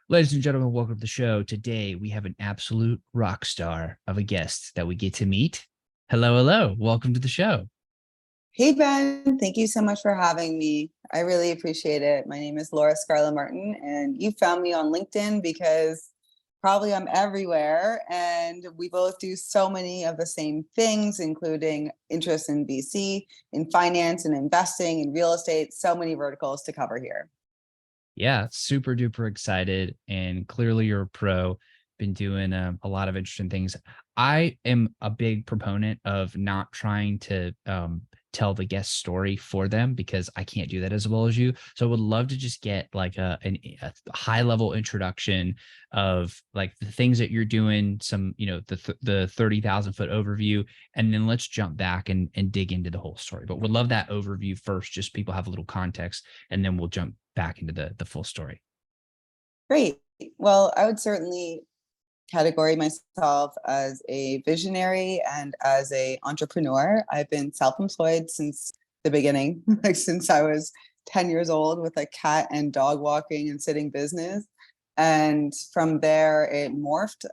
Ladies and gentlemen, welcome to the show. Today we have an absolute rock star of a guest that we get to meet. Hello, hello. Welcome to the show. Hey, Ben, thank you so much for having me. I really appreciate it. My name is Laura Scarla Martin, and you found me on LinkedIn because probably I'm everywhere. And we both do so many of the same things, including interest in VC, in finance and investing, in real estate, so many verticals to cover here. Yeah, super duper excited. And clearly you're a pro, been doing a lot of interesting things. I am a big proponent of not trying to tell the guest story for them because I can't do that as well as you. So I would love to just get like a high level introduction of like the things that you're doing, some, the 30,000 foot overview, and then let's jump back and dig into the whole story. But would love that overview first, just people have a little context, and then we'll jump back into the full story. Great. Well, I would certainly category myself as a visionary and as a entrepreneur. I've been self-employed since the beginning, like since I was 10 years old with a cat and dog walking and sitting business. And from there, it morphed.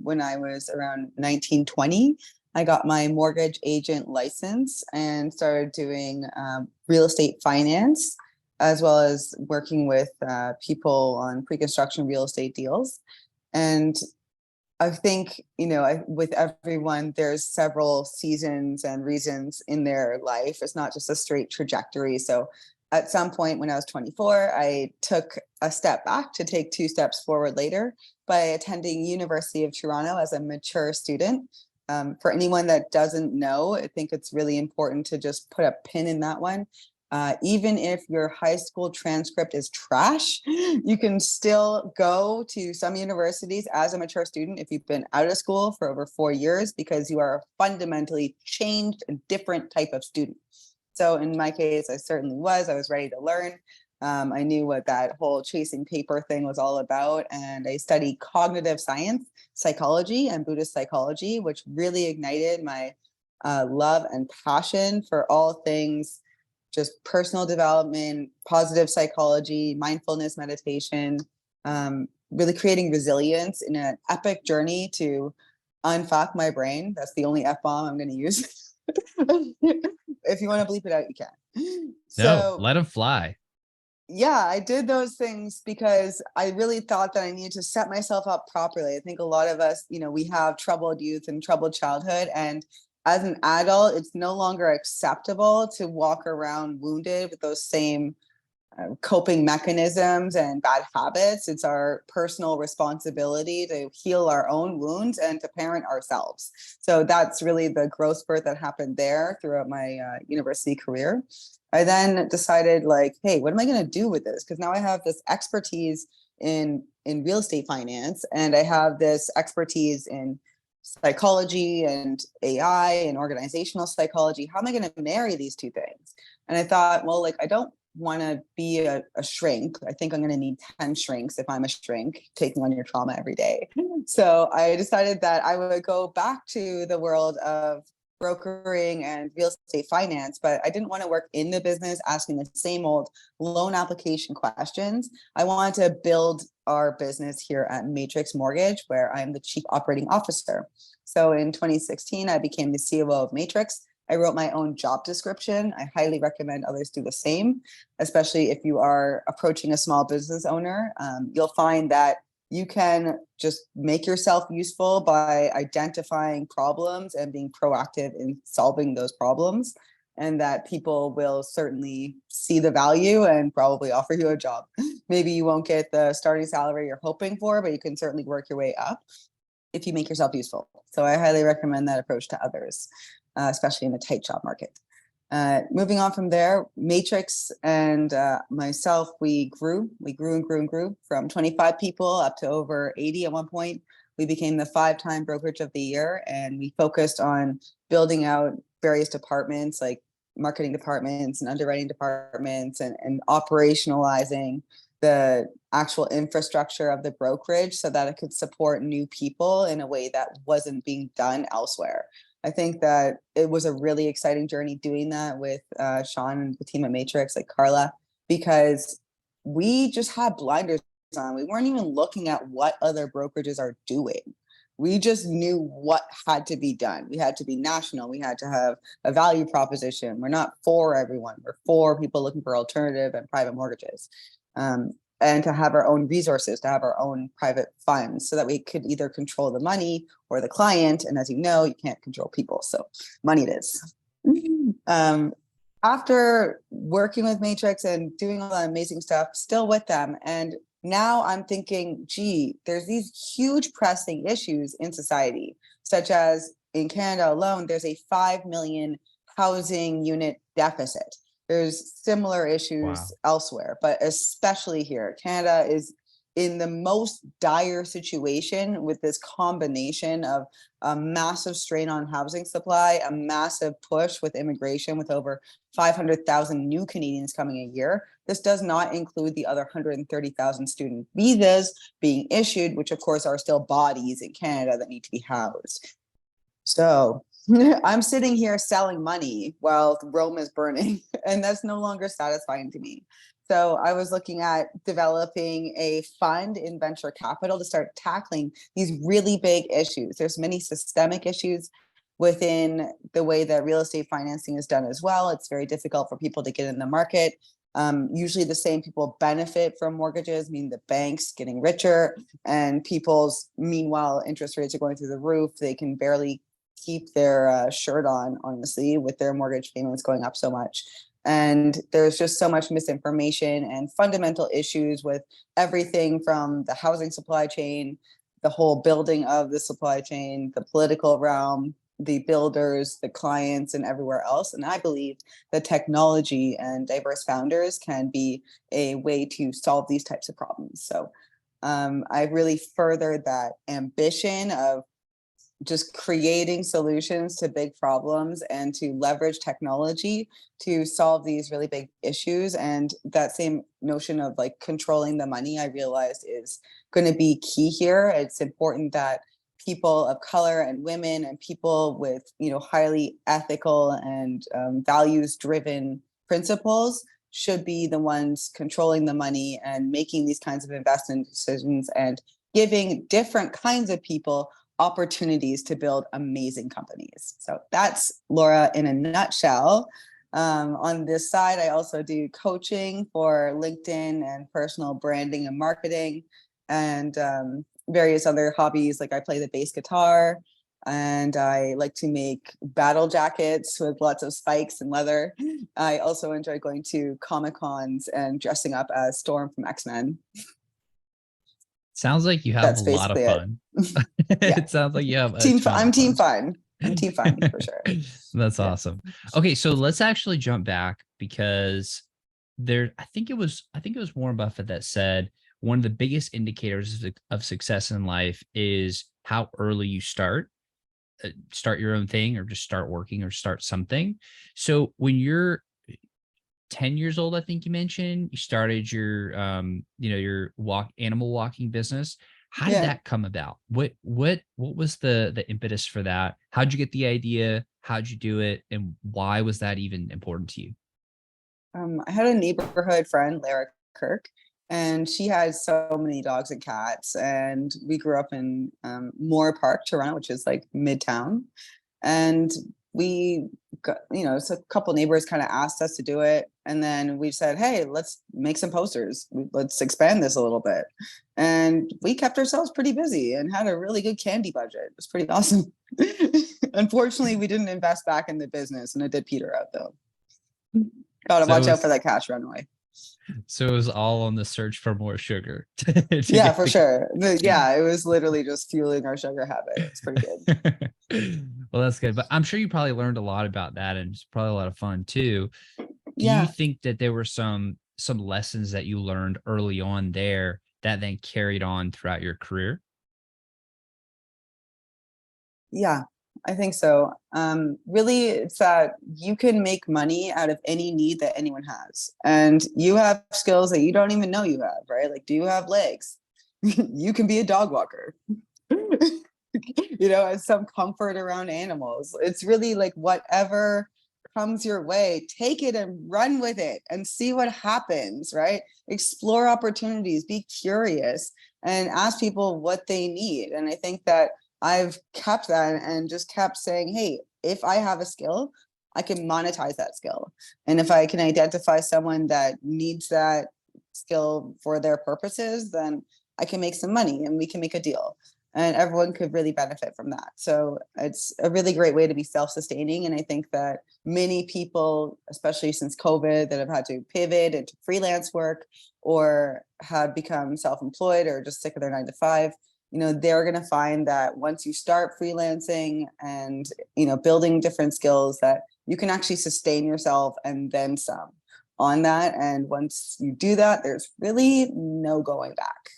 When I was around 1920, I got my mortgage agent license and started doing real estate finance, as well as working with people on pre-construction real estate deals. And I think, with everyone, there's several seasons and reasons in their life. It's not just a straight trajectory. So at some point when I was 24, I took a step back to take two steps forward later by attending University of Toronto as a mature student. For anyone that doesn't know, I think it's really important to just put a pin in that one. Even if your high school transcript is trash, you can still go to some universities as a mature student if you've been out of school for over 4 years, because you are a fundamentally changed and different type of student. So in my case, I certainly was. I was ready to learn. I knew what that whole chasing paper thing was all about. And I studied cognitive science, psychology, and Buddhist psychology, which really ignited my love and passion for all things just personal development, positive psychology, mindfulness meditation, really creating resilience in an epic journey to unfuck my brain. That's the only F-bomb I'm going to use. If you want to bleep it out, you can. No, So let them fly. yeah, I did those things because I really thought that I needed to set myself up properly. I think a lot of us, we have troubled youth and troubled childhood. And as an adult, it's no longer acceptable to walk around wounded with those same coping mechanisms and bad habits. It's our personal responsibility to heal our own wounds and to parent ourselves. So that's really the growth spurt that happened there throughout my university career. I then decided, like, hey, what am I going to do with this? Because now I have this expertise in real estate finance, and I have this expertise in psychology and AI and organizational psychology. How am I going to marry these two things? And I thought, well, like, I don't want to be a shrink. I think I'm going to need 10 shrinks if I'm a shrink taking on your trauma every day. So I decided that I would go back to the world of brokering and real estate finance, but I didn't want to work in the business asking the same old loan application questions. I wanted to build our business here at Matrix Mortgage, where I'm the chief operating officer. So in 2016, I became the COO of Matrix. I wrote my own job description. I highly recommend others do the same, especially if you are approaching a small business owner. You'll find that you can just make yourself useful by identifying problems and being proactive in solving those problems, and that people will certainly see the value and probably offer you a job. Maybe you won't get the starting salary you're hoping for, but you can certainly work your way up if you make yourself useful. So I highly recommend that approach to others, especially in a tight job market. Moving on from there, Matrix and myself, we grew and grew from 25 people up to over 80 at one point. We became the 5-time brokerage of the year, and we focused on building out various departments like marketing departments and underwriting departments, and operationalizing the actual infrastructure of the brokerage so that it could support new people in a way that wasn't being done elsewhere. I think that it was a really exciting journey doing that with Sean and the team at Matrix, like Carla, because we just had blinders on. We weren't even looking at what other brokerages are doing. We just knew what had to be done. We had to be national. We had to have a value proposition. We're not for everyone. We're for people looking for alternative and private mortgages. And to have our own resources, to have our own private funds so that we could either control the money or the client. And as you know, you can't control people. So money it is. After working with Matrix and doing all that amazing stuff, still with them. And now I'm thinking, gee, there's these huge pressing issues in society, such as in Canada alone, there's a 5 million housing unit deficit. There's similar issues Wow. elsewhere, but especially here. Canada is in the most dire situation with this combination of a massive strain on housing supply, a massive push with immigration, with over 500,000 new Canadians coming a year. This does not include the other 130,000 student visas being issued, which of course are still bodies in Canada that need to be housed. So I'm sitting here selling money while Rome is burning, and that's no longer satisfying to me. So I was looking at developing a fund in venture capital to start tackling these really big issues. There's many systemic issues within the way that real estate financing is done as well. It's very difficult for people to get in the market. Usually the same people benefit from mortgages, meaning the banks getting richer, and people's, meanwhile, interest rates are going through the roof. They can barely keep their shirt on, honestly, with their mortgage payments going up so much. And there's just so much misinformation and fundamental issues with everything from the housing supply chain, the whole building of the supply chain, the political realm, the builders, the clients, and everywhere else. And I believe that technology and diverse founders can be a way to solve these types of problems. So I really furthered that ambition of just creating solutions to big problems and to leverage technology to solve these really big issues. And that same notion of like controlling the money, I realized is going to be key here. It's important that people of color and women and people with, you know, highly ethical and values driven principles should be the ones controlling the money and making these kinds of investment decisions and giving different kinds of people opportunities to build amazing companies. So that's Laura in a nutshell. On this side, I also do coaching for LinkedIn and personal branding and marketing, and various other hobbies. Like I play the bass guitar, and I like to make battle jackets with lots of spikes and leather. I also enjoy going to Comic Cons and dressing up as Storm from X-Men. Sounds like you have a That's lot of basically it. fun. Yeah. It sounds like you have a ton I'm of team fun. fun. I'm team fun for sure. That's Yeah. awesome. Okay, so let's actually jump back because I think it was Warren Buffett that said one of the biggest indicators of success in life is how early you start your own thing or just start working or start something. So when you're 10 years old, I think you mentioned, you started your your animal walking business. How did Yeah. that come about? What was the impetus for that? How'd you get the idea? How'd you do it? And why was that even important to you? I had a neighborhood friend, Lara Kirk, and she had so many dogs and cats. And we grew up in Moore Park, Toronto, which is like midtown. And we got, so a couple neighbors kind of asked us to do it. And then we said, hey, let's make some posters. Let's expand this a little bit. And we kept ourselves pretty busy and had a really good candy budget. It was pretty awesome. Unfortunately, we didn't invest back in the business, and it did peter out though. Gotta So it watch out for was that cash runway. so it was all on the search for more sugar to Yeah, get for sure. Yeah, it was literally just fueling our sugar habit. It's pretty good. Well, that's good. But I'm sure you probably learned a lot about that and it's probably a lot of fun too. Do you Yeah, think that there were some lessons that you learned early on there that then carried on throughout your career? yeah, I think so. Really, it's that you can make money out of any need that anyone has. And you have skills that you don't even know you have, right? Like, do you have legs? You can be a dog walker. And some comfort around animals. It's really like whatever comes your way, take it and run with it and see what happens, right? Explore opportunities, be curious, and ask people what they need. And I think that I've kept that and just kept saying, hey, if I have a skill, I can monetize that skill. And if I can identify someone that needs that skill for their purposes, then I can make some money and we can make a deal. And everyone could really benefit from that. So it's a really great way to be self-sustaining. And I think that many people, especially since COVID, that have had to pivot into freelance work or have become self-employed or just sick of their 9 to 5, they're going to find that once you start freelancing and, building different skills, that you can actually sustain yourself and then some on that. And once you do that, there's really no going back.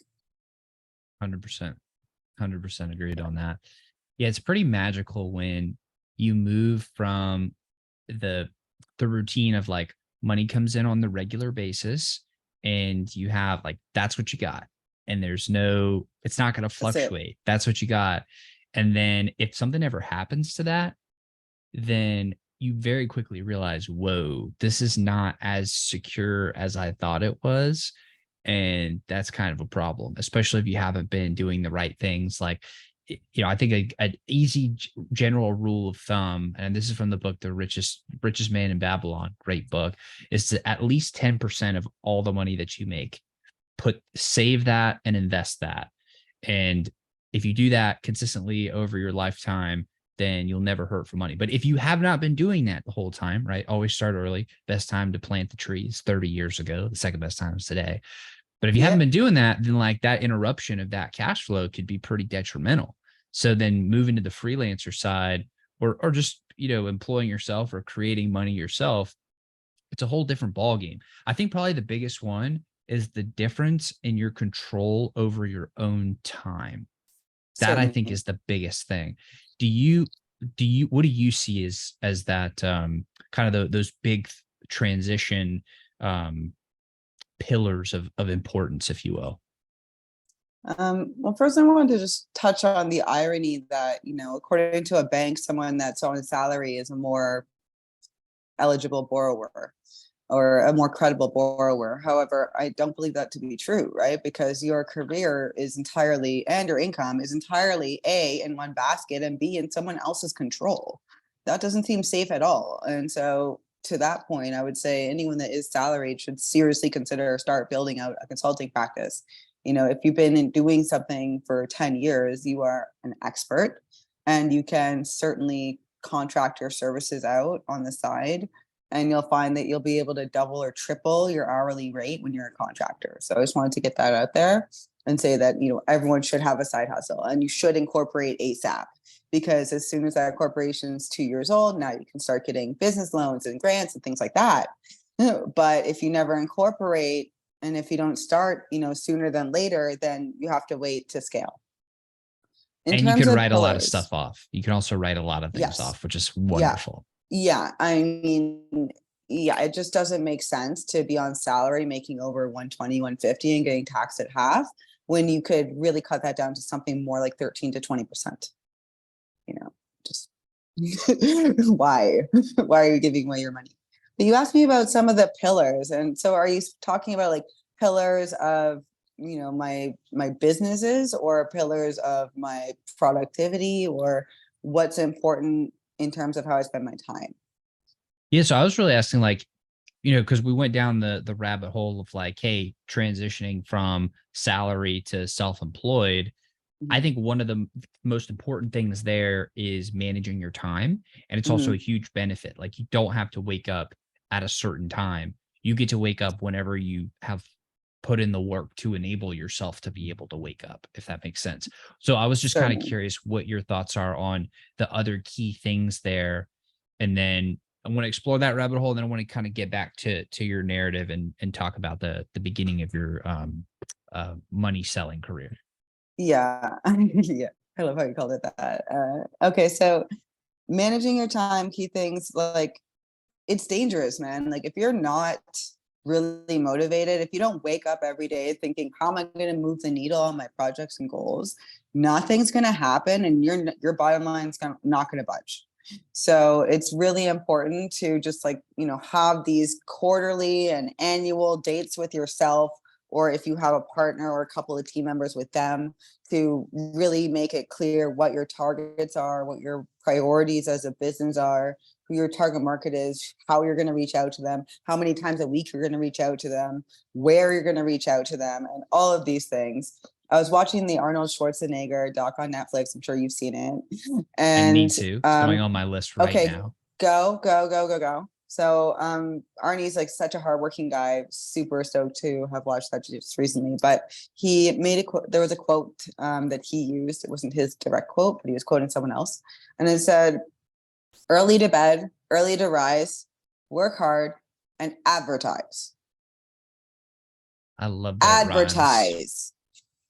100%. 100% agreed on that. Yeah, it's pretty magical when you move from the routine of like money comes in on the regular basis and you have like that's what you got. And it's not going to fluctuate. That's what you got. And then if something ever happens to that, then you very quickly realize, whoa, this is not as secure as I thought it was. And that's kind of a problem, especially if you haven't been doing the right things. Like, I think an easy general rule of thumb, and this is from the book, The Richest Man in Babylon, great book, is to at least 10% of all the money that you make, save that and invest that. And if you do that consistently over your lifetime, then you'll never hurt for money. But if you have not been doing that the whole time, right? Always start early. Best time to plant the trees 30 years ago. The second best time is today. But if you haven't been doing that, then like that interruption of that cash flow could be pretty detrimental. So then moving to the freelancer side or just, employing yourself or creating money yourself, it's a whole different ballgame. I think probably the biggest one is the difference in your control over your own time. That I think is the biggest thing. What do you see as that kind of those big transition pillars of importance, if you will? Well, first I wanted to just touch on the irony that, according to a bank, someone that's on a salary is a more eligible borrower or a more credible borrower. However, I don't believe that to be true, right? Because your career is entirely, and your income is entirely A, in one basket, and B, in someone else's control. That doesn't seem safe at all. And so to that point, I would say anyone that is salaried should seriously consider start building out a consulting practice. If you've been doing something for 10 years, you are an expert and you can certainly contract your services out on the side, and you'll find that you'll be able to double or triple your hourly rate when you're a contractor. So I just wanted to get that out there and say that, everyone should have a side hustle and you should incorporate ASAP, because as soon as that corporation is 2 years old, now you can start getting business loans and grants and things like that. But if you never incorporate, and if you don't start, sooner than later, then you have to wait to scale. And you can write a lot of stuff off. You can also write a lot of things off, which is wonderful. Yeah. I mean, it just doesn't make sense to be on salary making over 120, 150 and getting taxed at half when you could really cut that down to something more like 13 to 20%. Just why? Why are you giving away your money? But you asked me about some of the pillars. And so are you talking about like pillars of, my businesses or pillars of my productivity, or what's important in terms of how I spend my time? Yeah. So I was really asking like, because we went down the rabbit hole of like, hey, transitioning from salary to self-employed. I think one of the most important things there is managing your time. And it's also a huge benefit. Like you don't have to wake up at a certain time. You get to wake up whenever you have put in the work to enable yourself to be able to wake up, if that makes sense. So I was just kind of curious what your thoughts are on the other key things there. And then I want to explore that rabbit hole. And then I want to kind of get back to your narrative and talk about the beginning of your money selling career. Yeah. Yeah. I love how you called it that. Okay. So managing your time, key things, like it's dangerous, man. Like if you're not really motivated, if you don't wake up every day thinking, how am I going to move the needle on my projects and goals, nothing's going to happen. And your bottom line's not going to budge. So it's really important to just like, you know, have these quarterly and annual dates with yourself, or if you have a partner or a couple of team members with them, to really make it clear what your targets are, what your priorities as a business are, who your target market is, how you're going to reach out to them, how many times a week you're going to reach out to them, where you're going to reach out to them, and all of these things. I was watching the Arnold Schwarzenegger doc on Netflix. I'm sure you've seen it. I need And to. It's going on my list right okay, now. go. So Arnie's like such a hardworking guy, super stoked to have watched that just recently. But he made a quote. There was a quote that he used. It wasn't his direct quote, but he was quoting someone else. And it said, early to bed, early to rise, work hard, and advertise. I love that rhymes. Advertise.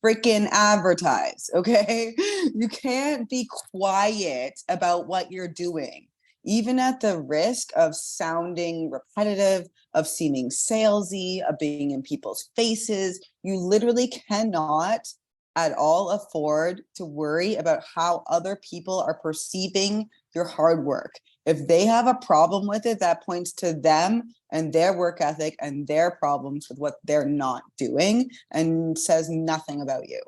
Freaking advertise. Okay. You can't be quiet about what you're doing, even at the risk of sounding repetitive, of seeming salesy, of being in people's faces. You literally cannot at all afford to worry about how other people are perceiving your hard work. If they have a problem with it, that points to them and their work ethic and their problems with what they're not doing, and says nothing about you.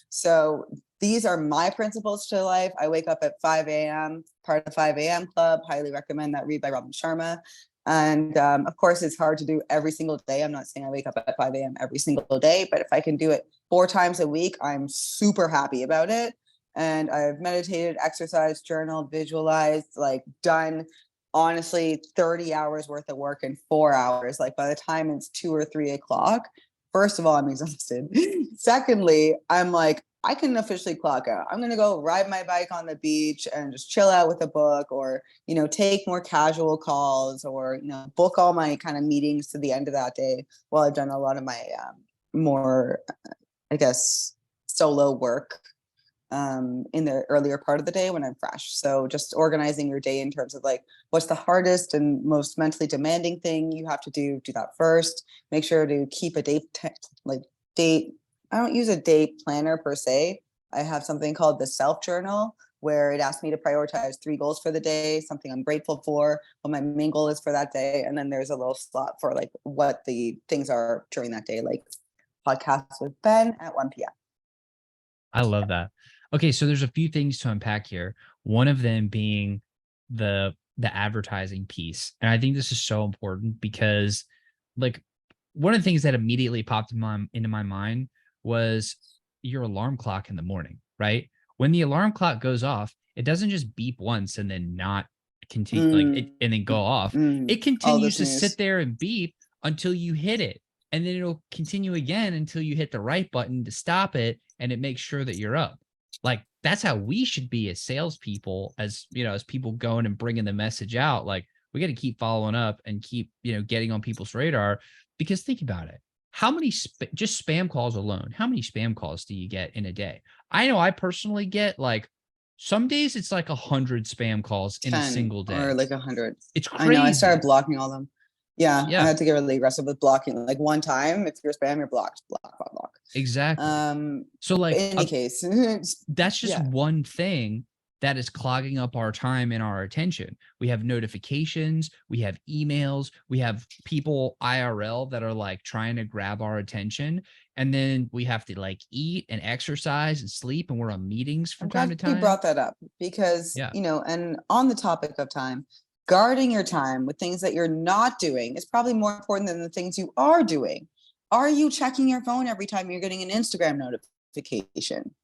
So these are my principles to life. I wake up at 5 a.m., part of 5 a.m. club. Highly recommend that read by Robin Sharma. And of course, it's hard to do every single day. I'm not saying I wake up at 5 a.m. every single day, but if I can do it 4 times a week, I'm super happy about it. And I've meditated, exercised, journaled, visualized, like done honestly 30 hours worth of work in 4 hours. Like by the time it's 2 or 3 o'clock, first of all, I'm exhausted. Secondly, I'm like, I can officially clock out. I'm going to go ride my bike on the beach and just chill out with a book, or, you know, take more casual calls, or, you know, book all my kind of meetings to the end of that day while I've done a lot of my more, I guess, solo work in the earlier part of the day when I'm fresh. So just organizing your day in terms of like, what's the hardest and most mentally demanding thing you have to do that first. Make sure to keep a date. I don't use a day planner per se. I have something called the self journal, where it asks me to prioritize 3 goals for the day, something I'm grateful for, what my main goal is for that day. And then there's a little slot for like what the things are during that day, like podcasts with Ben at 1 p.m. I love that. Okay, so there's a few things to unpack here. One of them being the advertising piece. And I think this is so important because like one of the things that immediately popped into my mind was your alarm clock in the morning, right? When the alarm clock goes off, it doesn't just beep once and then not continue like it Mm, and then go off. It all continues this to sit news. there and beep until you hit it. And then it'll continue again until you hit the right button to stop it, and it makes sure that you're up. Like that's how we should be as salespeople, as you know, as people going and bringing the message out. Like we got to keep following up and keep, you know, getting on people's radar. Because think about it. How many just spam calls alone? How many spam calls do you get in a day? I know I personally get like some days it's like 100 spam calls in a 10 single or day. like 100. It's I know. I started crazy. blocking all them. Yeah, I Yeah, had to get really aggressive with blocking. Like one time, if you're spam, you're blocked. Block, block, block. exactly. Um, So but like in any case, that's just yeah. one thing that is clogging up our time and our attention. We have notifications, we have emails, we have people IRL that are like trying to grab our attention. And then we have to like eat and exercise and sleep, and we're on meetings from I'm time glad to you time. brought that up because, Yeah. you know, and on the topic of time, guarding your time with things that you're not doing is probably more important than the things you are doing. Are you checking your phone every time you're getting an Instagram notification?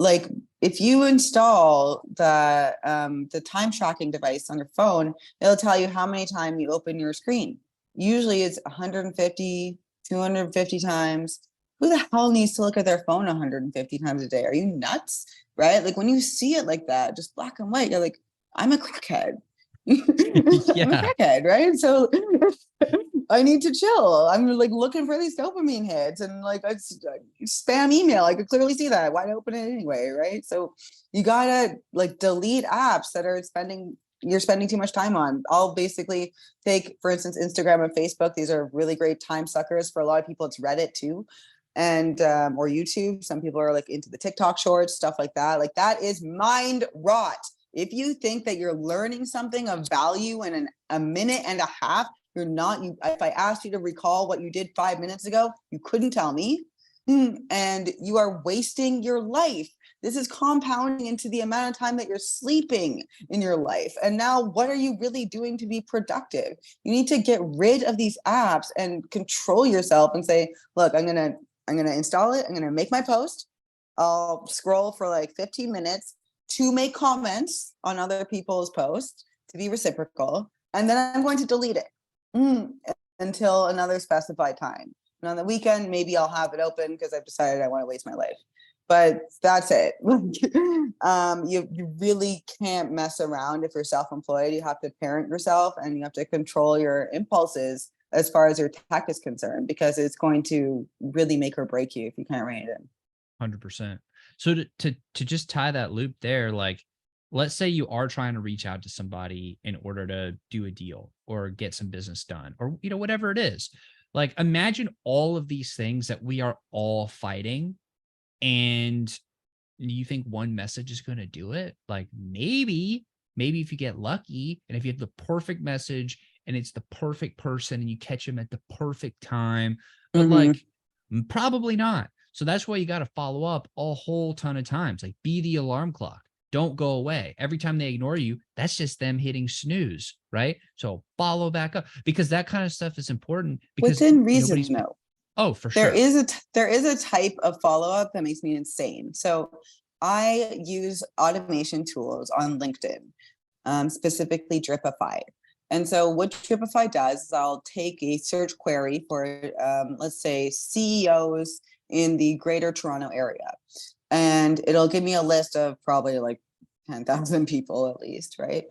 Like if you install the time tracking device on your phone, it'll tell you how many times you open your screen. Usually it's 150, 250 times. Who the hell needs to look at their phone 150 times a day? Are you nuts? Right? Like when you see it like that, just black and white, you're like, I'm a crackhead. I'm a Yeah. crackhead, right? So I need to chill. I'm like looking for these dopamine hits, and like it's spam email. I could clearly see that. Why open it anyway, right? So you gotta like delete apps that are you're spending too much time on. I'll basically take, for instance, Instagram and Facebook. These are really great time suckers for a lot of people. It's Reddit too, and or YouTube. Some people are like into the TikTok shorts, stuff like that. Like that is mind rot. If you think that you're learning something of value in a minute and a half, you're not. If I asked you to recall what you did 5 minutes ago, you couldn't tell me. And you are wasting your life. This is compounding into the amount of time that you're sleeping in your life. And now, what are you really doing to be productive? You need to get rid of these apps and control yourself and say, look, I'm gonna install it. I'm gonna make my post. I'll scroll for like 15 minutes to make comments on other people's posts to be reciprocal, and then I'm going to delete it until another specified time. And on the weekend, maybe I'll have it open because I've decided I want to waste my life. But that's it. You really can't mess around if you're self-employed. You have to parent yourself and you have to control your impulses as far as your tech is concerned, because it's going to really make or break you if you can't rein it in. 100%. So to just tie that loop there, like, let's say you are trying to reach out to somebody in order to do a deal or get some business done, or, you know, whatever it is. Like, imagine all of these things that we are all fighting, and you think one message is going to do it? Like, maybe if you get lucky and if you have the perfect message and it's the perfect person and you catch them at the perfect time, but Mm-hmm. like, probably not. So that's why you got to follow up a whole ton of times. Like, be the alarm clock. Don't go away. Every time they ignore you, that's just them hitting snooze, right? So follow back up, because that kind of stuff is important, because Within reason, nobody's, though. oh, for There sure. is there is a type of follow-up that makes me insane. So I use automation tools on LinkedIn, specifically Dripify. And so what Dripify does is I'll take a search query for, let's say, CEOs in the Greater Toronto area, and it'll give me a list of probably like 10,000 people at least, right?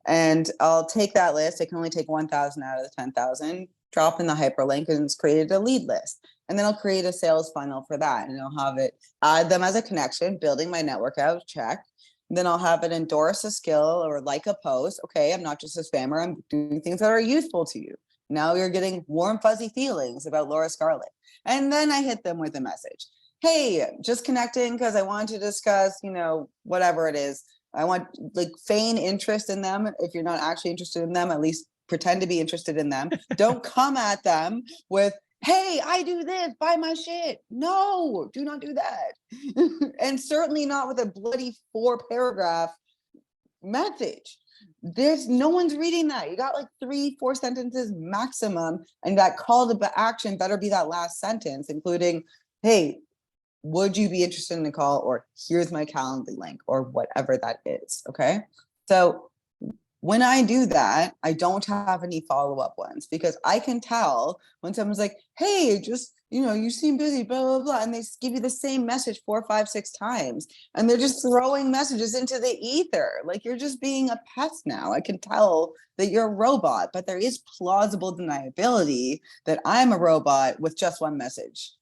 And I'll take that list. I can only take 1,000 out of the 10,000, drop in the hyperlink, and it's created a lead list. And then I'll create a sales funnel for that. And I'll have it add them as a connection, building my network out, check. Then I'll have it endorse a skill or like a post. Okay, I'm not just a spammer, I'm doing things that are useful to you. Now you're getting warm, fuzzy feelings about Laura Scarlett. And then I hit them with a message. Hey, just connecting because I want to discuss, whatever it is. I want, like, feign interest in them. If you're not actually interested in them, at least pretend to be interested in them. Don't come at them with, hey, I do this, buy my shit. No, do not do that. And certainly not with a bloody 4-paragraph message. There's no one's reading that. You got like 3-4 sentences maximum, and that call to action better be that last sentence, including, hey, would you be interested in a call, or here's my Calendly link, or whatever that is. Okay. So when I do that, I don't have any follow-up ones, because I can tell when someone's like, hey, just, you seem busy, blah, blah, blah. And they give you the same message 4, 5, 6 times. And they're just throwing messages into the ether. Like, you're just being a pest now. I can tell that you're a robot, but there is plausible deniability that I'm a robot with just one message.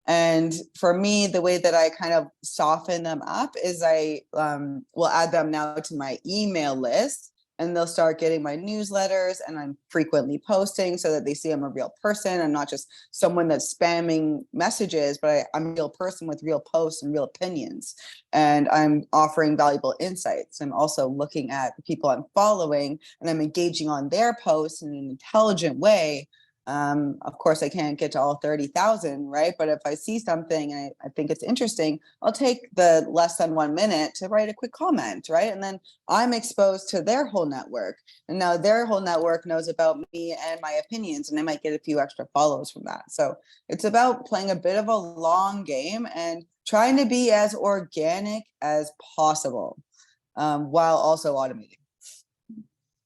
And for me, the way that I kind of soften them up is I will add them now to my email list, and they'll start getting my newsletters, and I'm frequently posting so that they see I'm a real person. I'm not just someone that's spamming messages, but I'm a real person with real posts and real opinions. And I'm offering valuable insights. I'm also looking at the people I'm following, and I'm engaging on their posts in an intelligent way. Of course, I can't get to all 30,000, right? But if I see something and I think it's interesting, I'll take the less than 1 minute to write a quick comment, right? And then I'm exposed to their whole network. And now their whole network knows about me and my opinions, and I might get a few extra follows from that. So it's about playing a bit of a long game and trying to be as organic as possible, while also automating.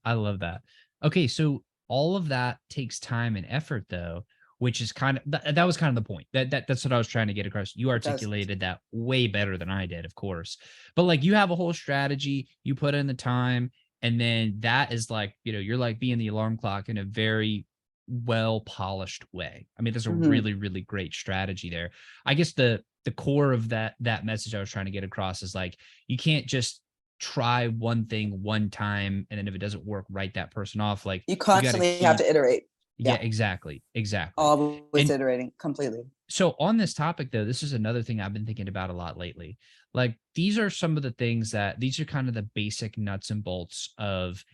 I love that. Okay, so all of that takes time and effort, though, which is kind of that was kind of the point. That's what I was trying to get across. You It does. articulated that way better than I did, of course. But like, you have a whole strategy, you put in the time, and then that is like, you're like being the alarm clock in a very well polished way. I mean, there's a Mhm. really, really great strategy there. I guess the core of that message I was trying to get across is like, you can't just try one thing one time, and then if it doesn't work, write that person off. Like, You you got to constantly have keep, to iterate. Yeah, Yeah, exactly. always And iterating completely. so on this topic though, this is another thing I've been thinking about a lot lately. Like these are some of the things that these are kind of the basic nuts and bolts of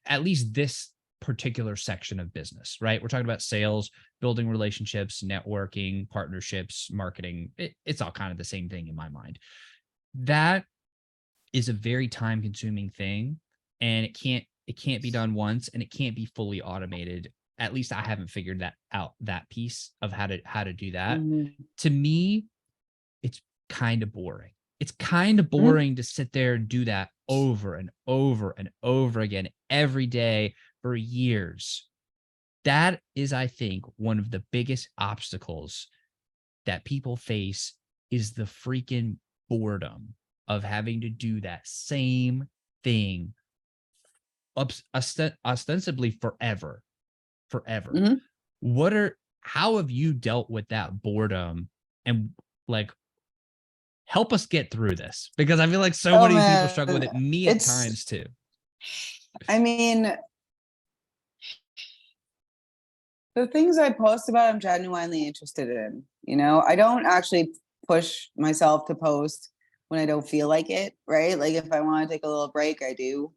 at least this particular section of business, right? We're talking about sales, building relationships, networking, partnerships, marketing. It's all kind of the same thing in my mind. That is a very time consuming thing, and it can't be done once, and it can't be fully automated. At least I haven't figured that out, that piece of how to do that. Mhm. To me, it's kind of boring. It's kind of Mhm. boring to sit there and do that over and over and over again every day for years. That is, I think, one of the biggest obstacles that people face is the freaking boredom of having to do that same thing ostensibly forever, forever. Mhm. How have you dealt with that boredom and like help us get through this because I feel like so Oh many people struggle with man, it, me at it's, times too. I mean, the things I post about, I'm genuinely interested in. I don't actually push myself to post when I don't feel like it, right? Like if I want to take a little break, I do.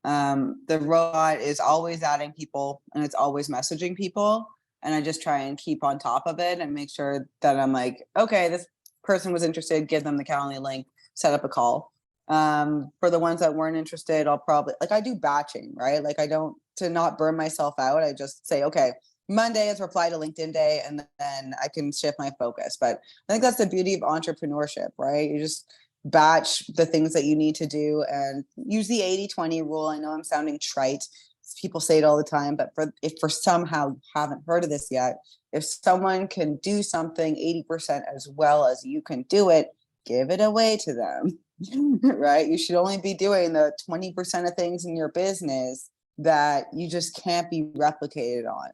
The robot is always adding people and it's always messaging people. And I just try and keep on top of it and make sure that I'm like, okay, this person was interested, give them the Calendly link, set up a call. For the ones that weren't interested, I'll probably like I do batching, right? Like I don't to not burn myself out. I just say, okay, Monday is reply to LinkedIn day, and then I can shift my focus. But I think that's the beauty of entrepreneurship, right? You just batch the things that you need to do and use the 80-20 rule. I know I'm sounding trite. People say it all the time, but if for somehow you haven't heard of this yet, if someone can do something 80% as well as you can do it, give it away to them. Right? You should only be doing the 20% of things in your business that you just can't be replicated on.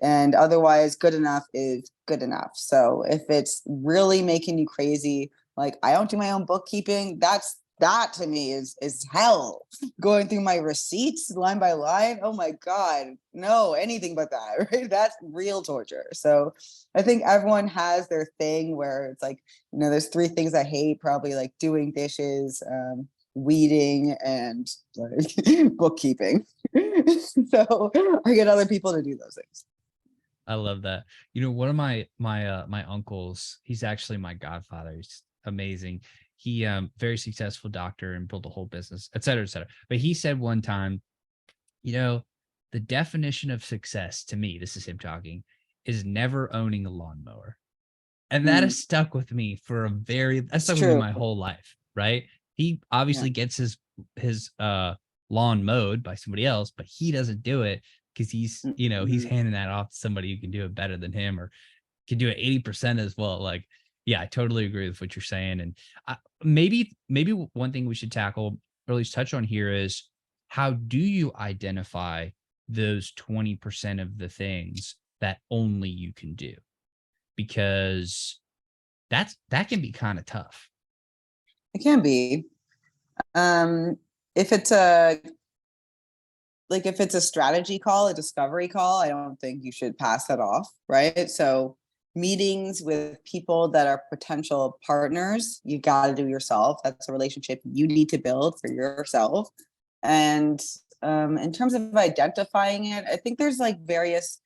And otherwise, good enough is good enough. So if it's really making you crazy, like I don't do my own bookkeeping, that to me is hell. Going through my receipts line by line, oh my god, no, anything but that. Right? That's real torture. So I think everyone has their thing where it's like, there's three things I hate, probably like doing dishes, weeding, and like bookkeeping. So I get other people to do those things. I love that. You know, one of my uncles, he's actually my godfather. He's amazing. He very successful doctor and built a whole business, et cetera, et cetera. But he said one time, you know, the definition of success to me, this is him talking, is never owning a lawnmower. And that Mm, has stuck with me for that's it's stuck with me true. my whole life, right? He Yeah. obviously gets his lawn mowed by somebody else, but he doesn't do it because he's Mm-hmm. handing that off to somebody who can do it better than him or can do it 80% as well. Like, yeah, I totally agree with what you're saying. And maybe one thing we should tackle or at least touch on here is how do you identify those 20% of the things that only you can do? Because that can be kind of tough. It can be. Um, if it's a if it's a strategy call, a discovery call, I don't think you should pass that off, right? So meetings with people that are potential partners, you got to do yourself. That's a relationship you need to build for yourself. And in terms of identifying it, I think there's like various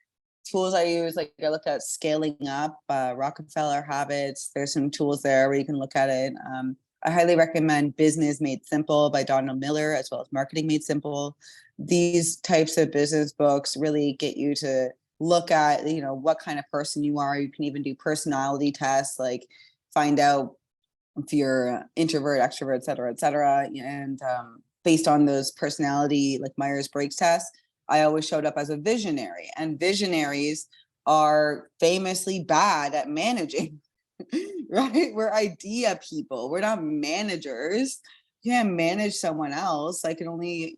tools I use. Like I looked at scaling up, Rockefeller habits. There's some tools there where you can look at it. I highly recommend Business Made Simple by Donald Miller, as well as Marketing Made Simple. These types of business books really get you to look at, what kind of person you are. You can even do personality tests, like find out if you're introvert, extrovert, et cetera, et cetera. And based on those personality, like Myers-Briggs tests, I always showed up as a visionary. And visionaries are famously bad at managing. Right? We're idea people. We're not managers. You can't manage someone else. I can only,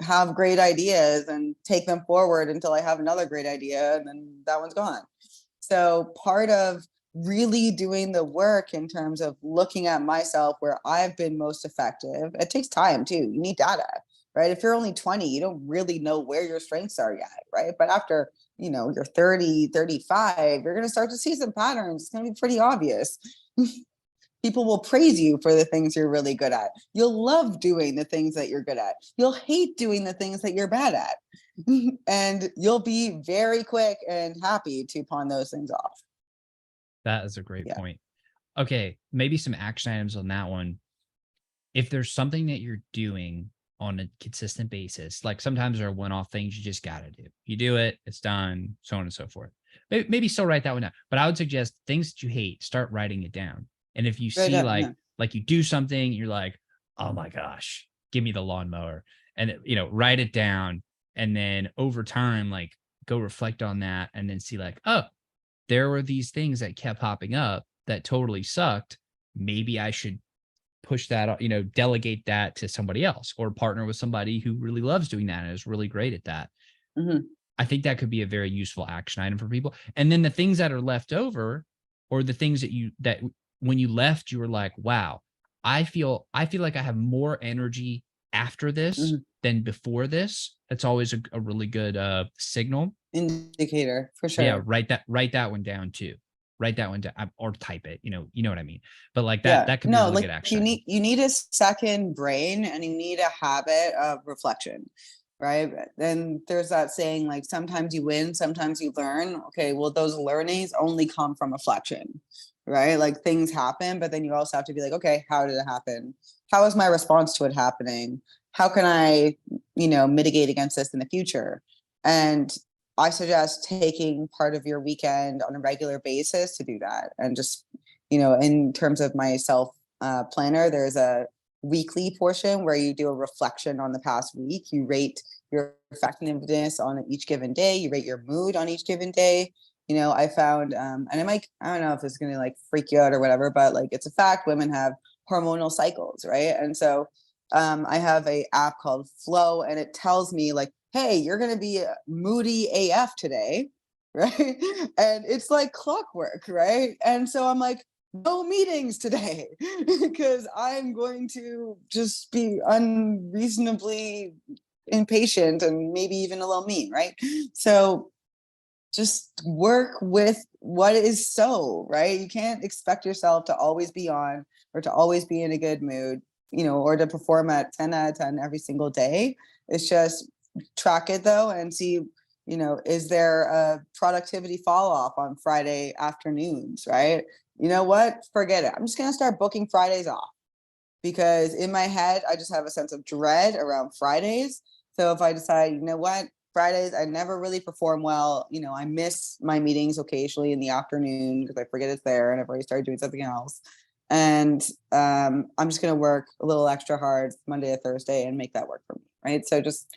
have great ideas and take them forward until I have another great idea and then that one's gone. So part of really doing the work in terms of looking at myself where I've been most effective, it takes time too. You need data. right? If you're only 20, you don't really know where your strengths are yet, right? But after, you're 30, 35, you're going to start to see some patterns. It's going to be pretty obvious. People will praise you for the things you're really good at. You'll love doing the things that you're good at. You'll hate doing the things that you're bad at. And you'll be very quick and happy to pawn those things off. That is a great Yeah. point. Okay, maybe some action items on that one. If there's something that you're doing on a consistent basis, like sometimes there are one-off things you just got to do. You do it, it's done, so on and so forth. Maybe still write that one down. But I would suggest things that you hate, start writing it down. And if you Right see up, yeah. like you do something, you're like, oh my gosh, give me the lawnmower, and write it down. And then over time, like go reflect on that, and then see like, oh, there were these things that kept popping up that totally sucked. Maybe I should push that, delegate that to somebody else, or partner with somebody who really loves doing that and is really great at that. Mhm. I think that could be a very useful action item for people. And then the things that are left over, or the things that when you left, you were like, wow, I feel like I have more energy after this Mhm. than before this. That's always a really good signal. Indicator for Yeah, sure. write that one down too. Write that one down, or type it, you know what I mean? But like Yeah. that could be a No, really like good action you item. need a second brain, and you need a habit of reflection, right? Then there's that saying, like, sometimes you win, sometimes you learn. Okay, well, those learnings only come from reflection, right? Like things happen, but then you also have to be like, okay, how did it happen? How is my response to it happening? How can I, mitigate against this in the future? And I suggest taking part of your weekend on a regular basis to do that. And just, in terms of my self planner, there's a weekly portion where you do a reflection on the past week. You rate your effectiveness on each given day. You rate your mood on each given day. I found, and I don't know if it's going to like freak you out or whatever, but like it's a fact, women have hormonal cycles, right? And so I have a app called Flow, and it tells me like, hey, you're going to be moody AF today, right? And it's like clockwork, right? And so I'm like, no meetings today because I'm going to just be unreasonably impatient and maybe even a little mean, right? So just work with what is so, right? You can't expect yourself to always be on, or to always be in a good mood, or to perform at 10 out of 10 every single day. It's just track it though and see, is there a productivity fall off on Friday afternoons, right? You know what? Forget it. I'm just going to start booking Fridays off, because in my head, I just have a sense of dread around Fridays. So if I decide, you know what, Fridays, I never really perform well. I miss my meetings occasionally in the afternoon because I forget it's there and I've already started doing something else. And I'm just going to work a little extra hard Monday to Thursday and make that work for me. Right. So just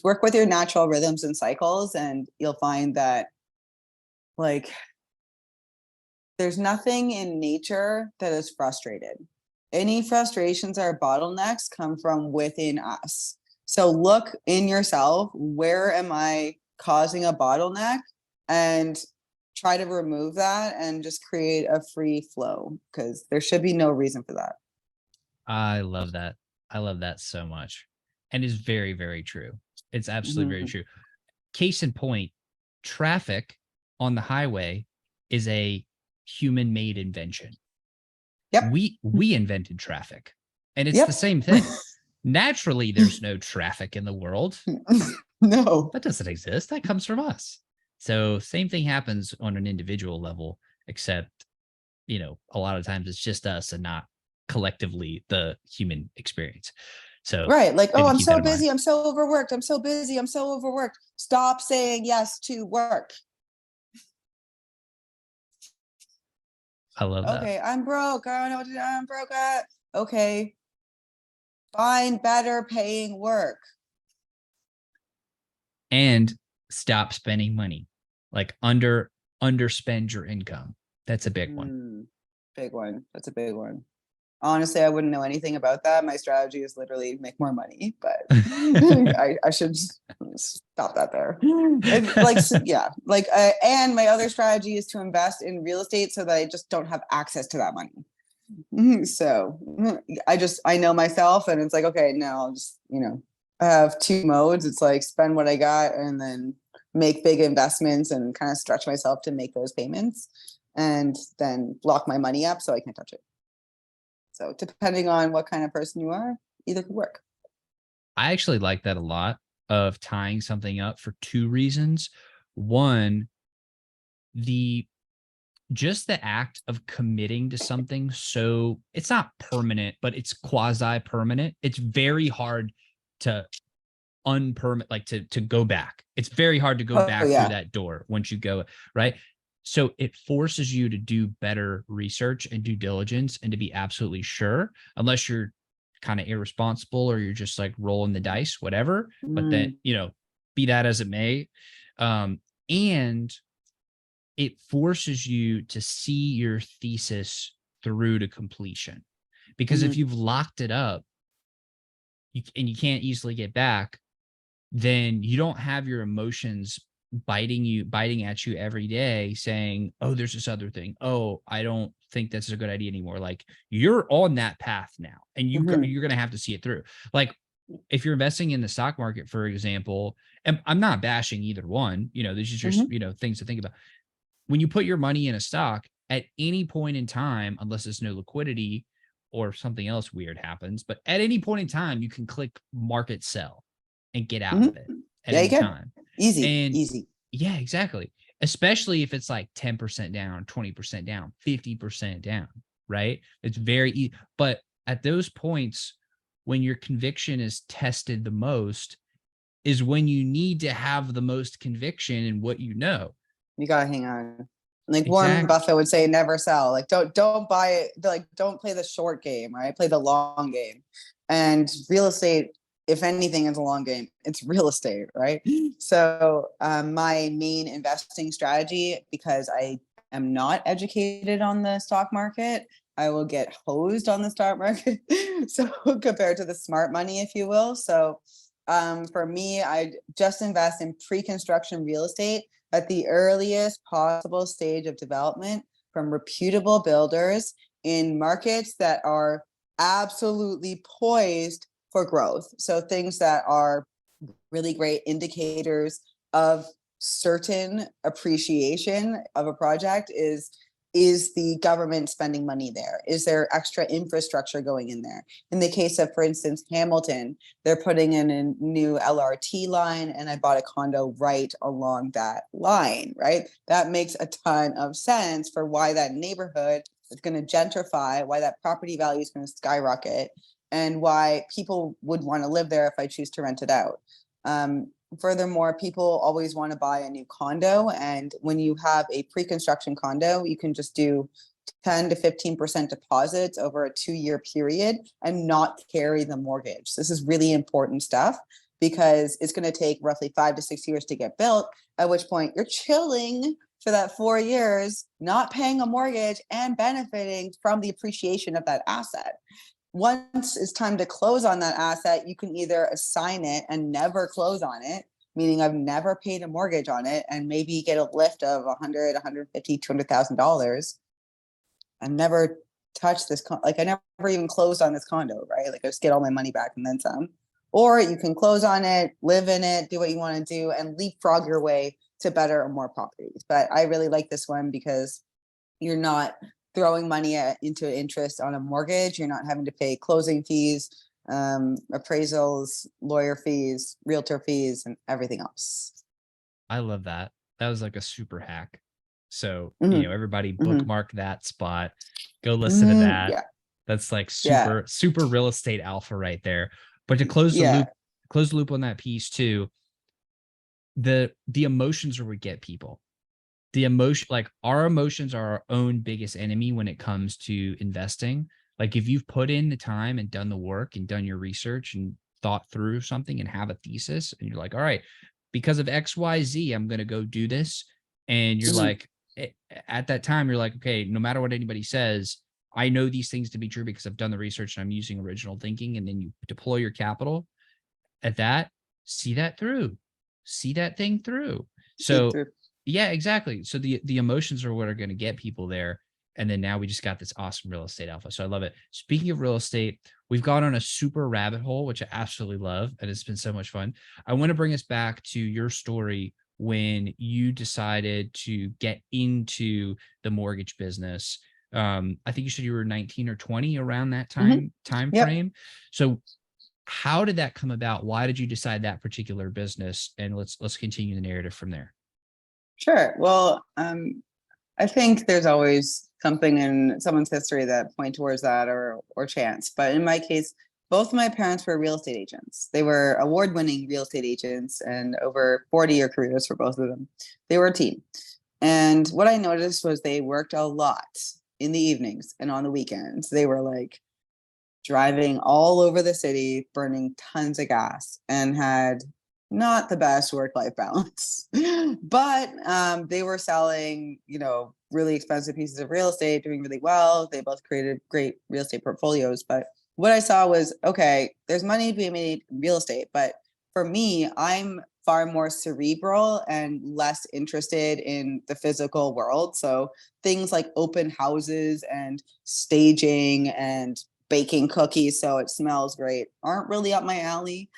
work with your natural rhythms and cycles, and you'll find that, like, there's nothing in nature that is frustrated. Any frustrations or bottlenecks come from within us. So look in yourself, where am I causing a bottleneck? And try to remove that and just create a free flow, because there should be no reason for that. I love that. I love that so much. And it's very, very true. It's absolutely very Mhm. true. Case in point, traffic on the highway is a human-made invention. Yep. We invented traffic, and it's the Yep. same thing. Naturally, there's no traffic in the world. No. That doesn't exist. That comes from us. So same thing happens on an individual level, except, a lot of times it's just us and not collectively the human experience. So Right. Like, oh, maybe I'm keep that so in mind. busy. I'm so overworked. I'm so busy. I'm so overworked. Stop saying yes to work. I love that. Okay, I'm broke. I don't know what to do. I'm broke. Okay, find better paying work. And stop spending money. Like underspend your income. That's a big one. Big one. That's a big one. Honestly, I wouldn't know anything about that. My strategy is literally make more money, but I should stop that there. And like, yeah, like, and my other strategy is to invest in real estate so that I just don't have access to that money. So I know myself, and it's like, okay, no, I'll just, I have two modes. It's like spend what I got and then make big investments and kind of stretch myself to make those payments and then lock my money up so I can't touch it. So depending on what kind of person you are, either could work. I actually like that a lot, of tying something up for two reasons. One, the just the act of committing to something, so it's not permanent, but it's quasi permanent. It's very hard to unpermit, like to go back. It's very hard to go Oh back through yeah. that door once you go, right? So it forces you to do better research and due diligence and to be absolutely sure, unless you're kind of irresponsible or you're just like rolling the dice, whatever. But then, Mm, be that as it may. And it forces you to see your thesis through to completion. Because if mhm, you've locked it up, and you can't easily get back, then you don't have your emotions biting at you every day saying, oh, there's this other thing. Oh, I don't think that's a good idea anymore. Like, you're on that path now and mhm, you're going to have to see it through. Like, if you're investing in the stock market, for example, and I'm not bashing either one, this is just, mhm, things to think about. When you put your money in a stock at any point in time, unless there's no liquidity or something else weird happens, but at any point in time, you can click market sell and get out mhm. of it at Yeah, you any can. time. Easy, And easy. yeah, exactly. Especially if it's like 10% down, 20% down, 50% down, right? It's very easy. But at those points, when your conviction is tested the most, is when you need to have the most conviction in what you know. You gotta hang on. Like Warren Exactly. Buffett would say, never sell. Like don't buy it. Like don't play the short game, right? Play the long game. And real estate, if anything, is a long game. It's real estate, right? So my main investing strategy, because I am not educated on the stock market, I will get hosed on the stock market. So compared to the smart money, if you will. So for me, I just invest in pre-construction real estate at the earliest possible stage of development from reputable builders in markets that are absolutely poised for growth. So things that are really great indicators of certain appreciation of a project is the government spending money there? Is there extra infrastructure going in there? In the case of, for instance, Hamilton, they're putting in a new LRT line, and I bought a condo right along that line, right? That makes a ton of sense for why that neighborhood is going to gentrify, why that property value is going to skyrocket, and why people would want to live there if I choose to rent it out. Furthermore, people always want to buy a new condo. And when you have a pre-construction condo, you can just do 10 to 15% deposits over a 2-year period and not carry the mortgage. This is really important stuff because it's going to take roughly 5 to 6 years to get built, at which point you're chilling for that 4 years, not paying a mortgage and benefiting from the appreciation of that asset. Once it's time to close on that asset, you can either assign it and never close on it, meaning I've never paid a mortgage on it, and maybe get a lift of 100, 150, $200,000. I've never touched this, like I never even closed on this condo, right? Like I just get all my money back and then some. Or you can close on it, live in it, do what you want to do, and leapfrog your way to better or more properties. But I really like this one because you're not throwing money into interest on a mortgage. You're not having to pay closing fees, appraisals, lawyer fees, realtor fees, and everything else. I love that. That was like a super hack. So, Mm-hmm. everybody Mm-hmm. bookmark that spot. Go listen to Mm, that. yeah, That's like yeah, super, super real estate alpha right there. But to yeah. close the loop on that piece too, the emotions are what get people. The emotion, like our emotions are our own biggest enemy when it comes to investing. Like if you've put in the time and done the work and done your research and thought through something and have a thesis and you're like, all right, because of XYZ, I'm going to go do this. And you're Mm-hmm. like, at that time, you're like, okay, no matter what anybody says, I know these things to be true because I've done the research and I'm using original thinking. And then you deploy your capital at that, see that through, see that thing through. See So through. yeah, exactly. So the emotions are what are going to get people there. And then now we just got this awesome real estate alpha. So I love it. Speaking of real estate, we've gone on a super rabbit hole, which I absolutely love. And it's been so much fun. I want to bring us back to your story when you decided to get into the mortgage business. I think you said you were 19 or 20 around that Mhm. time Yep. frame. So how did that come about? Why did you decide that particular business? And let's continue the narrative from there. Sure. Well, I think there's always something in someone's history that point towards that, or chance. But in my case, both of my parents were real estate agents. They were award-winning real estate agents and over 40-year careers for both of them. They were a team. And what I noticed was they worked a lot in the evenings and on the weekends. They were like driving all over the city, burning tons of gas, and had not the best work-life balance. But they were selling, really expensive pieces of real estate, doing really well. They both created great real estate portfolios. But what I saw was, okay, there's money to be made in real estate, but for me, I'm far more cerebral and less interested in the physical world. So things like open houses and staging and baking cookies so it smells great aren't really up my alley.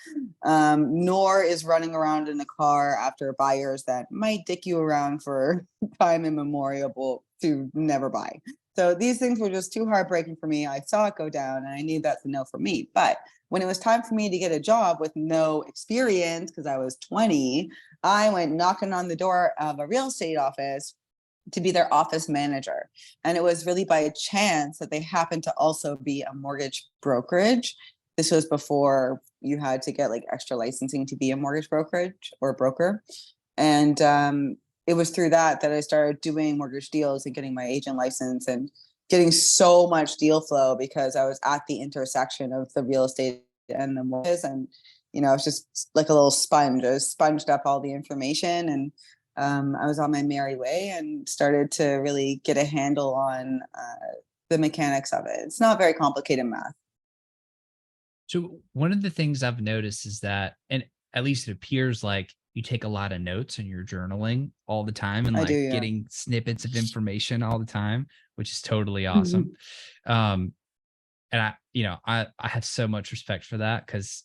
Nor is running around in a car after buyers that might dick you around for time immemorial to never buy. So these things were just too heartbreaking for me. I saw it go down and I knew that's a no for me. But when it was time for me to get a job with no experience, because I was 20, I went knocking on the door of a real estate office to be their office manager. And it was really by chance that they happened to also be a mortgage brokerage. This was before you had to get like extra licensing to be a mortgage brokerage or broker. And it was through that I started doing mortgage deals and getting my agent license and getting so much deal flow because I was at the intersection of the real estate and the mortgages. And, it's just like a little sponge. I sponged up all the information, and I was on my merry way and started to really get a handle on the mechanics of it. It's not very complicated math. So one of the things I've noticed is that, and at least it appears like you take a lot of notes and you're journaling all the time and I do, like yeah. getting snippets of information all the time, which is totally awesome. Um, and I have so much respect for that because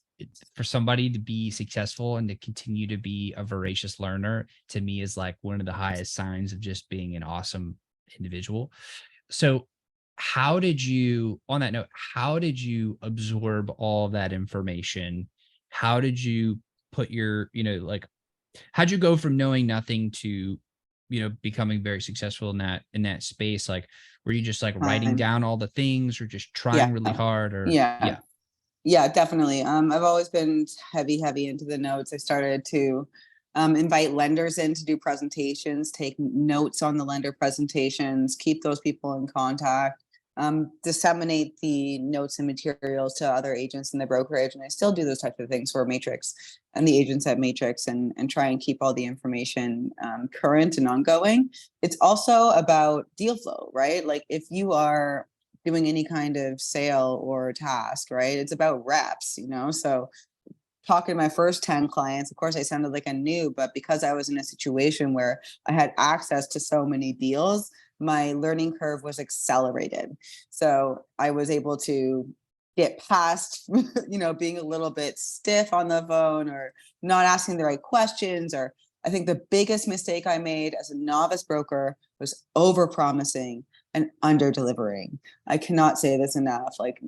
for somebody to be successful and to continue to be a voracious learner to me is like one of the highest signs of just being an awesome individual. So how did you, on that note, how did you absorb all that information? How did you put your, like, how'd you go from knowing nothing to, becoming very successful in that space? Like, were you just like writing Time. down all the things or just trying Yeah. really hard or Yeah. yeah. Yeah, definitely. I've always been heavy into the notes. I started to invite lenders in to do presentations, take notes on the lender presentations, keep those people in contact, disseminate the notes and materials to other agents in the brokerage. And I still do those types of things for Matrix and the agents at Matrix, and try and keep all the information current and ongoing. It's also about deal flow, right? Like if you are doing any kind of sale or task, right? It's about reps, So talking to my first 10 clients, of course, I sounded like a noob, but because I was in a situation where I had access to so many deals, my learning curve was accelerated. So I was able to get past, being a little bit stiff on the phone or not asking the right questions. Or I think the biggest mistake I made as a novice broker was over promising and under delivering. I cannot say this enough. Like,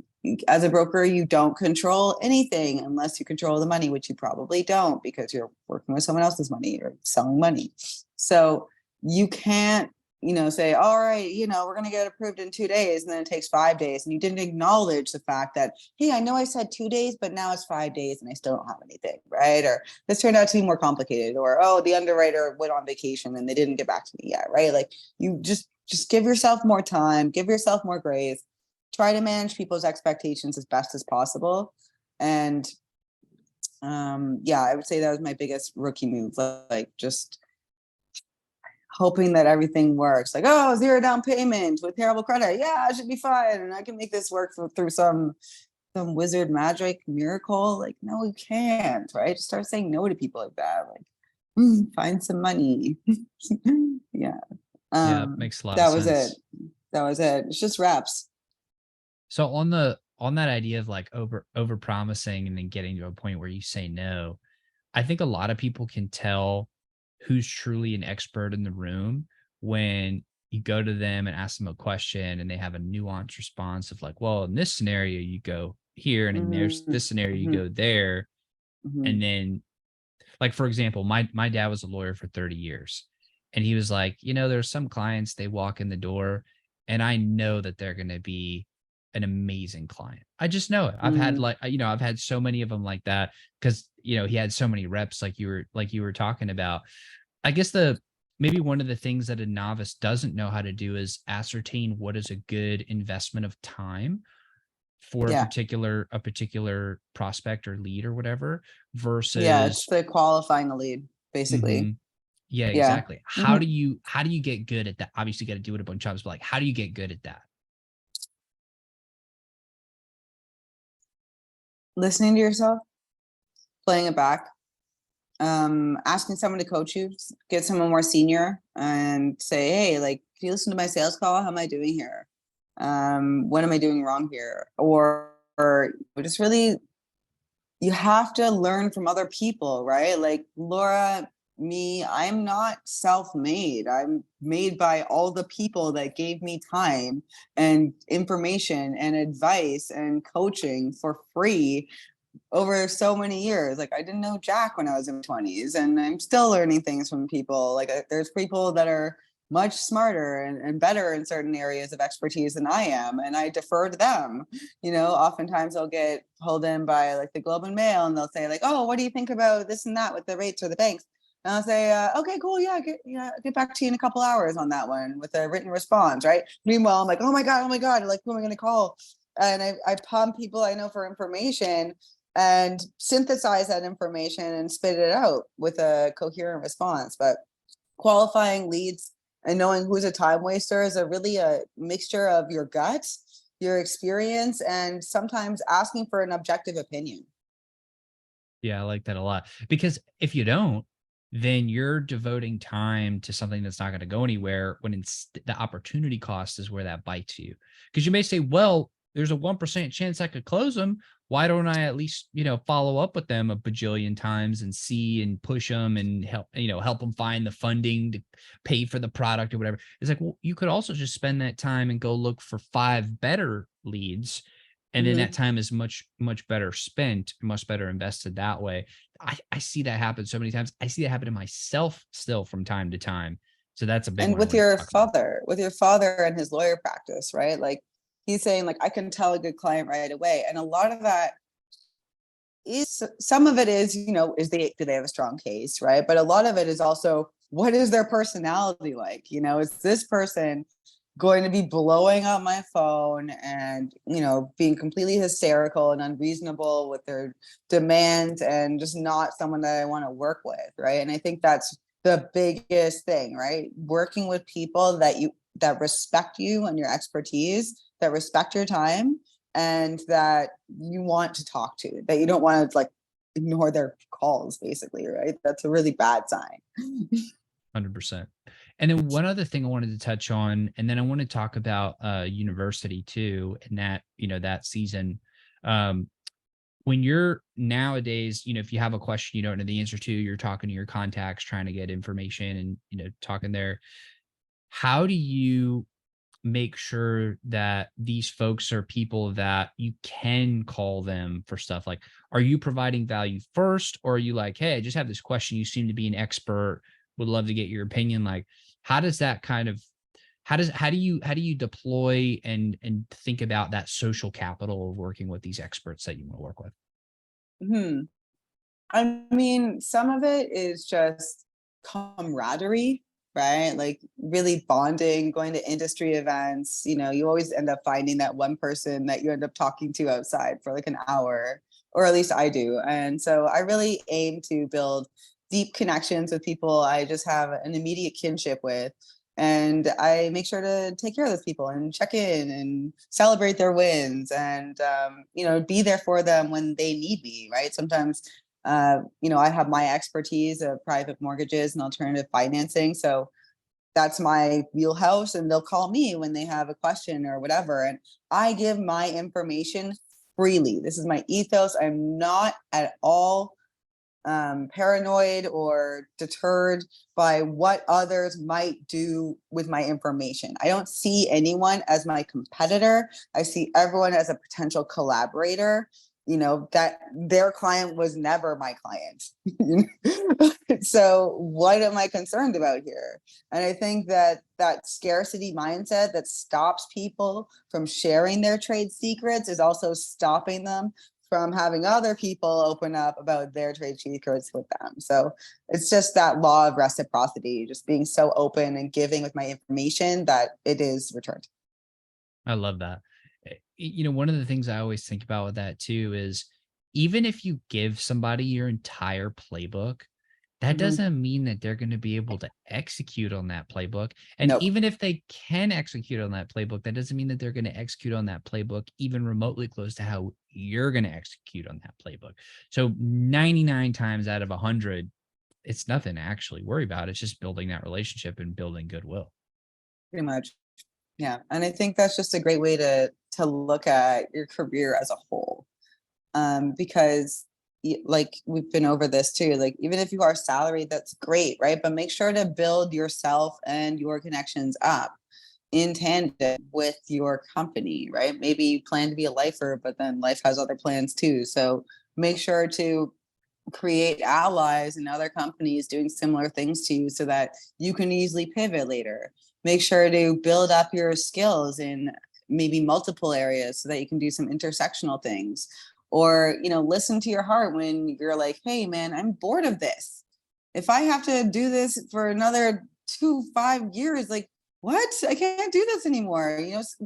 as a broker, you don't control anything unless you control the money, which you probably don't because you're working with someone else's money or selling money. So you can't, say, all right, we're going to get approved in 2 days, and then it takes 5 days. And you didn't acknowledge the fact that, hey, I know I said 2 days, but now it's 5 days and I still don't have anything, right? Or this turned out to be more complicated. Or, oh, the underwriter went on vacation and they didn't get back to me yet, right? Like you just give yourself more time, give yourself more grace, try to manage people's expectations as best as possible. And yeah, I would say that was my biggest rookie move, like just hoping that everything works. Like, oh, 0 down payment with terrible credit. Yeah, I should be fine. And I can make this work through some wizard magic miracle. Like, no, you can't, right? Just start saying no to people like that. Like, find some money. Yeah. Yeah, makes a lot of That was it. sense. That was it. It's just reps. So on that idea of like over promising and then getting to a point where you say no, I think a lot of people can tell who's truly an expert in the room when you go to them and ask them a question and they have a nuanced response of like, well, in this scenario, you go here, and in there's Mhm, this scenario, you mhm, go there. And mhm, then, like, for example, my dad was a lawyer for 30 years. And he was like, there's some clients, they walk in the door and I know that they're gonna be an amazing client. I just know it. I've had mhm. like, I've had so many of them like that because he had so many reps like you were talking about. I guess the maybe one of the things that a novice doesn't know how to do is ascertain what is a good investment of time for Yeah. a particular prospect or lead or whatever Yeah. It's versus the qualifying the lead, basically. mhm. Yeah, Yeah. exactly. Mhm. How do you get good at that? Obviously, you got to do it a bunch of times, but like, how do you get good at that? Listening to yourself, playing it back, asking someone to coach you, get someone more senior and say, hey, like, can you listen to my sales call? How am I doing here? What am I doing wrong here? Or just really, you have to learn from other people, right? Like Laura, me, I'm not self-made. I'm made by all the people that gave me time and information and advice and coaching for free over so many years. Like I didn't know Jack when I was in my 20s, and I'm still learning things from people. Like there's people that are much smarter and better in certain areas of expertise than I am, and I defer to them. Oftentimes I'll get pulled in by like the Globe and Mail, and they'll say like, "Oh, what do you think about this and that with the rates or the banks?" And I'll say, "Okay, cool, yeah, get back to you in a couple hours on that one with a written response." Right. Meanwhile, I'm like, oh my god, like who am I going to call? And I pump people I know for information and synthesize that information and spit it out with a coherent response. But qualifying leads and knowing who's a time waster is a mixture of your gut, your experience, and sometimes asking for an objective opinion. Yeah, I like that a lot because if you don't, then you're devoting time to something that's not going to go anywhere when the opportunity cost is where that bites you. Because you may say, well, there's a 1% chance I could close them. Why don't I at least, follow up with them a bajillion times and see and push them and help them find the funding to pay for the product or whatever. It's like, well, you could also just spend that time and go look for 5 better leads, and then that Mm-hmm. time is much better spent, much better invested that way. I see that happen so many times. I see that happen to myself still from time to time. So that's a big And one I wanted to talk about. with your father and his lawyer practice, right? Like he's saying, like, I can tell a good client right away. And a lot of that is, some of it is, do they have a strong case, right? But a lot of it is also, what is their personality like? Is this person going to be blowing up my phone and being completely hysterical and unreasonable with their demands and just not someone that I want to work with, right? And I think that's the biggest thing, right? Working with people that respect you and your expertise, that respect your time, and that you want to talk to, that you don't want to like ignore their calls, basically, right? That's a really bad sign. 100%. And then one other thing I wanted to touch on, and then I want to talk about university too, and that, that season. Um, when you're nowadays, if you have a question you don't know the answer to, you're talking to your contacts, trying to get information and, talking there. How do you make sure that these folks are people that you can call them for stuff? Like, are you providing value first, or are you like, hey, I just have this question, you seem to be an expert, would love to get your opinion? Like, how does that kind of how do you deploy and think about that social capital of working with these experts that you want to work with? Hmm. I mean, some of it is just camaraderie, right? Like really bonding, going to industry events. You always end up finding that one person that you end up talking to outside for like an hour, or at least I do. And so I really aim to build deep connections with people I just have an immediate kinship with. And I make sure to take care of those people and check in and celebrate their wins and, be there for them when they need me, right? Sometimes I have my expertise of private mortgages and alternative financing. So that's my wheelhouse, and they'll call me when they have a question or whatever. And I give my information freely. This is my ethos. I'm not at all paranoid or deterred by what others might do with my information. I don't see anyone as my competitor. I see everyone as a potential collaborator. That their client was never my client. So what am I concerned about here? And I think that scarcity mindset that stops people from sharing their trade secrets is also stopping them from having other people open up about their trade secrets with them. So it's just that law of reciprocity, just being so open and giving with my information that it is returned. I love that. One of the things I always think about with that too is even if you give somebody your entire playbook, that Mhm. doesn't mean that they're going to be able to execute on that playbook. And Nope. even if they can execute on that playbook, that doesn't mean that they're going to execute on that playbook even remotely close to how you're going to execute on that playbook. So 99 times out of 100, it's nothing to actually worry about. It's just building that relationship and building goodwill. Pretty much. Yeah. And I think that's just a great way to look at your career as a whole. Because like we've been over this too, like even if you are salaried, that's great, right? But make sure to build yourself and your connections up in tandem with your company, right? Maybe you plan to be a lifer, but then life has other plans too. So make sure to create allies in other companies doing similar things to you so that you can easily pivot later. Make sure to build up your skills in maybe multiple areas so that you can do some intersectional things. Or, listen to your heart when you're like, hey, man, I'm bored of this. If I have to do this for another 5 years, like, what? I can't do this anymore.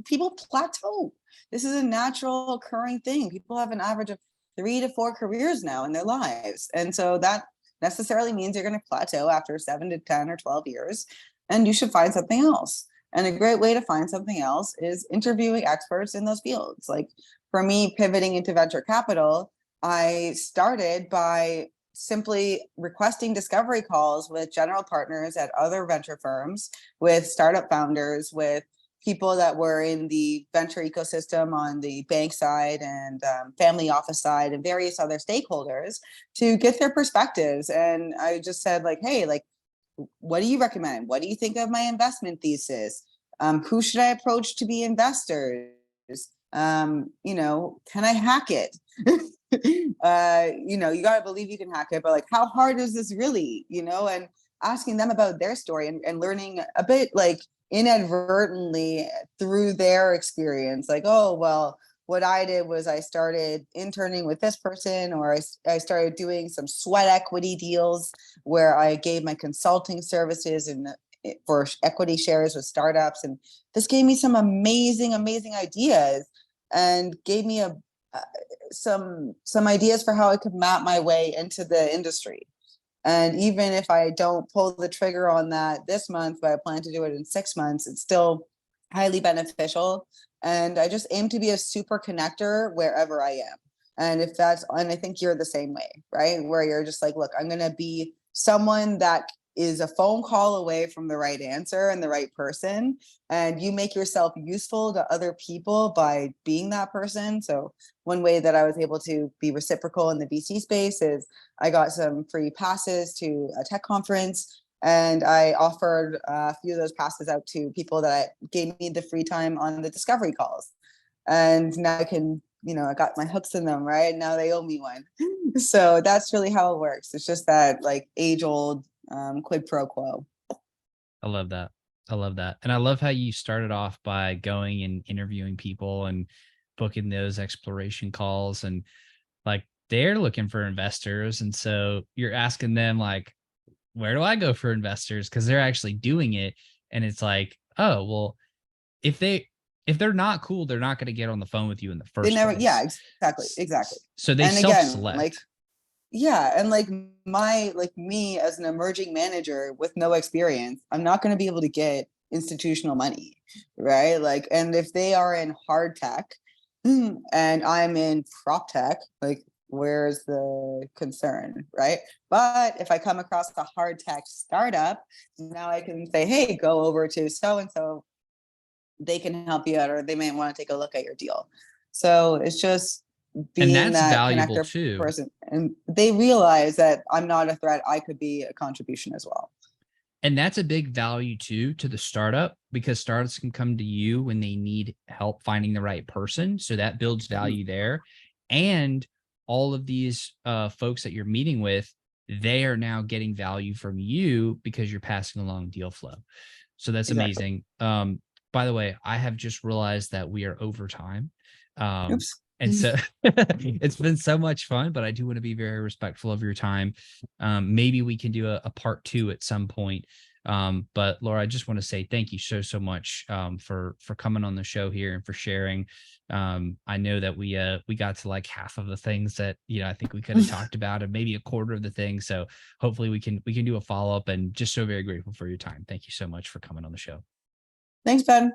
People plateau. This is a natural occurring thing. People have an average of 3 to 4 careers now in their lives. And so that necessarily means you're going to plateau after 7 to 10 or 12 years, and you should find something else. And a great way to find something else is interviewing experts in those fields. Like for me, pivoting into venture capital, I started by simply requesting discovery calls with general partners at other venture firms, with startup founders, with people that were in the venture ecosystem on the bank side and family office side and various other stakeholders to get their perspectives. And I just said like, hey, like, what do you recommend? What do you think of my investment thesis? Who should I approach to be investors? Can I hack it? You got to believe you can hack it, but like, how hard is this really? And asking them about their story and learning a bit like inadvertently through their experience. Like, oh, well, what I did was I started interning with this person, or I started doing some sweat equity deals where I gave my consulting services and for equity shares with startups. And this gave me some amazing, amazing ideas and gave me some ideas for how I could map my way into the industry. And even if I don't pull the trigger on that this month, but I plan to do it in 6 months, it's still highly beneficial. And I just aim to be a super connector wherever I am. And I think you're the same way, right? Where you're just like, look, I'm going to be someone that is a phone call away from the right answer and the right person. And you make yourself useful to other people by being that person. So one way that I was able to be reciprocal in the VC space is I got some free passes to a tech conference, and I offered a few of those passes out to people that gave me the free time on the discovery calls. And now I got my hooks in them, right? Now they owe me one. So that's really how it works. It's just that like age old quid pro quo. I love that. I love that. And I love how you started off by going and interviewing people and booking those exploration calls, and like they're looking for investors. And so you're asking them like, where do I go for investors? Because they're actually doing it. And it's like, oh, well, if they're not cool, they're not going to get on the phone with you in the They first never, yeah, place. exactly, exactly. So they And again, like, self-select. yeah, and like me as an emerging manager with no experience, I'm not going to be able to get institutional money, right? Like, and if they are in hard tech and I'm in prop tech, like where's the concern, right? But if I come across a hard tech startup, now I can say, hey, go over to so and so, they can help you out, or they may want to take a look at your deal. So it's just And being that's that valuable connector too. person, and they realize that I'm not a threat. I could be a contribution as well. And that's a big value too to the startup, because startups can come to you when they need help finding the right person. So that builds Mhm. value there. And all of these folks that you're meeting with, they are now getting value from you because you're passing along deal flow. So that's Exactly. amazing. By the way, I have just realized that we are over time. Um, Oops. and so it's been so much fun, but I do want to be very respectful of your time. Maybe we can do a part two at some point. But Laura, I just want to say thank you so much for coming on the show here and for sharing. I know that we got to like half of the things that I think we could have talked about, and maybe a quarter of the things. So hopefully we can do a follow up. And just so very grateful for your time. Thank you so much for coming on the show. Thanks, Ben.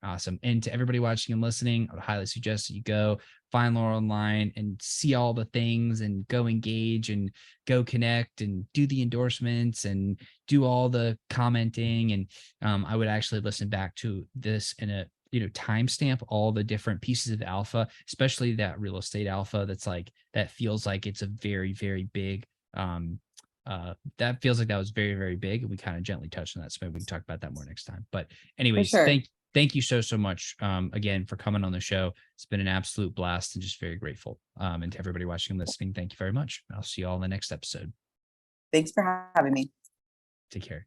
Awesome. And to everybody watching and listening, I would highly suggest that you go find Laura online and see all the things and go engage and go connect and do the endorsements and do all the commenting. And I would actually listen back to this in a timestamp all the different pieces of alpha, especially that real estate alpha that's like that feels like it's a very, very big that feels like that was very, very big. We kind of gently touched on that. So maybe we can talk about that more next time. But For anyways, sure. thank you so much again for coming on the show. It's been an absolute blast and just very grateful. And to everybody watching and listening, thank you very much. I'll see you all in the next episode. Thanks for having me. Take care.